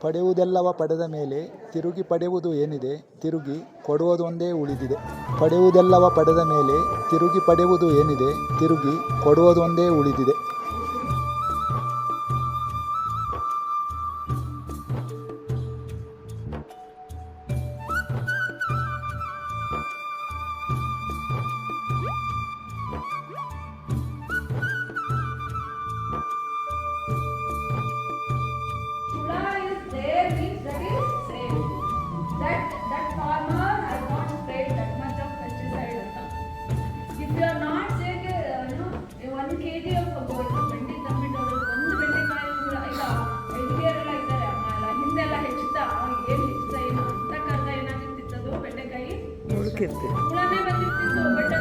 ಪಡೆಯುವುದೆಲ್ಲವ ಪಡೆದ ಮೇಲೆ ತಿರುಗಿ ಪಡೆಯುವುದು ಏನಿದೆ, ತಿರುಗಿ ಕೊಡುವುದೊಂದೇ ಉಳಿದಿದೆ. ಪಡೆಯುವುದೆಲ್ಲವ ಪಡೆದ ಮೇಲೆ ತಿರುಗಿ ಪಡೆಯುವುದು ಏನಿದೆ, ತಿರುಗಿ ಕೊಡುವುದೊಂದೇ ಉಳಿದಿದೆ. That farmer has not sprayed that much of pesticide. If you are not saying, 1 kg of ಬೆಂಡೆ ತಂದ್ಬಿಟ್ಟು ಒಂದು ಬೆಂಡೆಕಾಯಿ ಕೂಡ ಇಲ್ಲ, ಎಲ್ಲಿಗೆಲ್ಲ ಇದ್ದಾರೆ ಹಿಂದೆಲ್ಲ ಹೆಚ್ಚುತ್ತಾ ಏನು ಹೆಚ್ಚುತ್ತಾ ಏನು ಅಂತ ಕರ್ದ ಏನಾಗಿರ್ತಿತ್ತು, ಬೆಂಡೆಕಾಯಿ ಹುಳನೇ ಬಂದಿರ್ತಿತ್ತು. ಬಟ್